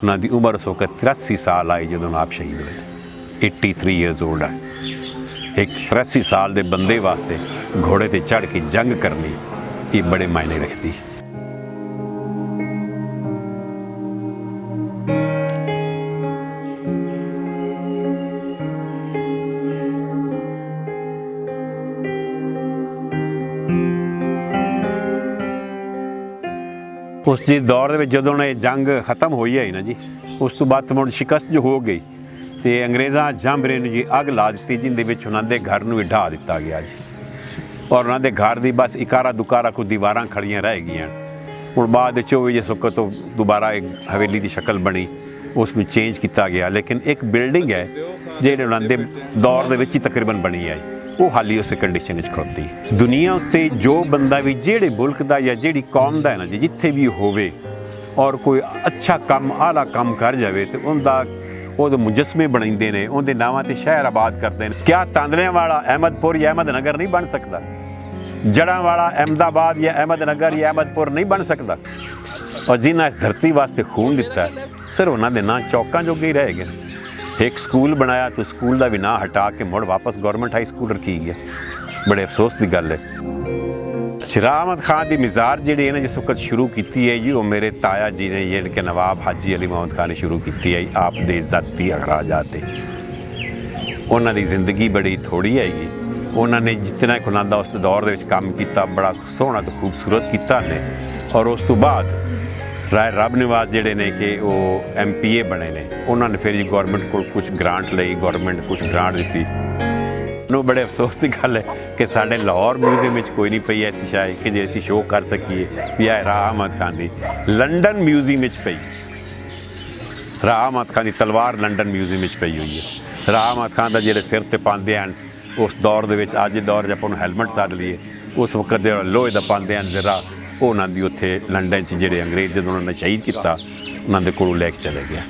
उन्होंने की उम्र उस वक्त 83 साल आई जो आप शहीद हुए। 83 ईयर्स ओल्ड है। एक 83 साल के बंदे वास्ते घोड़े ते चढ़ के जंग करनी ये बड़े मायने रखती। उस जी दौर में जो जंग खत्म हुई है ना जी, उस तो बाद मुड़ शिकस्त जो हो गई तो अंग्रेज़ा जांबरे जी अग ला दी जिंदे उन्होंने घर में ढा दिता गया जी। और उन्होंने घर की बस इकारा दुकारा को दीवार खड़ियाँ रह गई। हूँ बाद जिस वक्त तो दोबारा एक हवेली की शक्ल बनी उसमें चेंज किया गया, लेकिन एक बिल्डिंग है जो उन्होंने दौर के ही तकरीबन बनी आई वो हाली उस कंडीशन खड़ोती। दुनिया उत्ते जो बंदा भी जेड़े मुल्क का या जी कौम का है ना जी जिथे भी होवे और कोई अच्छा काम आला काम कर जाए तो उनका मुजस्मे बनाते हैं, उनके नावां ते शहर आबाद करते हैं। क्या तांदलियां वाला अहमदपुर या अहमदनगर नहीं बन सकता? जड़ा वाला अहमदाबाद या अहमदनगर या अहमदपुर नहीं बन सकता? और जिन्हें इस धरती वास्ते खून दिता है सिर्फ उन्होंने ना चौकों जोगे ही रह गए। एक स्कूल बनाया तो स्कूल का भी ना हटा के मुड़ वापस गवर्नमेंट हाई स्कूल रखी गया। बड़े अफसोस की गल है। राह अहमद खान की मिज़ार जी ने जिस वक्त शुरू की है जी वो मेरे ताया जी ने ये कि नवाब हाजी अली मोहम्मद खान ने शुरू की है आप दे ज़ाती अखराजात। उन्होंने ज़िंदगी बड़ी थोड़ी हैगी, उन्होंने जितना उन्होंने उस दौर के काम किया बड़ा सोहना तो खूबसूरत किया ने। और उस तो बाद राय रब निवाज जोड़े ने कि वो MPA बने ने, उन्होंने फिर गवर्नमेंट को कुछ ग्रांट ली, गवर्नमेंट कुछ ग्रांट दी। मैनूं बड़े अफसोस की गल है कि साढ़े लाहौर म्यूजियम में कोई नहीं पई ऐसी शायद कि जो असीं शो कर सकीए भी है राह अहमद खान की। लंडन म्यूजियम में पई राह अहमद खान की तलवार लंडन म्यूजियम में पई हुई है। राह अहमद खान का जो सिर पर पाते हैं उस दौर के अज के दौर च आपां हैलमेट सद लीए, उस वक्त जो लोहे का पाते हैं जरा वो उन्होंने उत्थे लंडन च जो अंग्रेज जो उन्होंने शहीद किया उन्होंने कोलों लैके चले गया।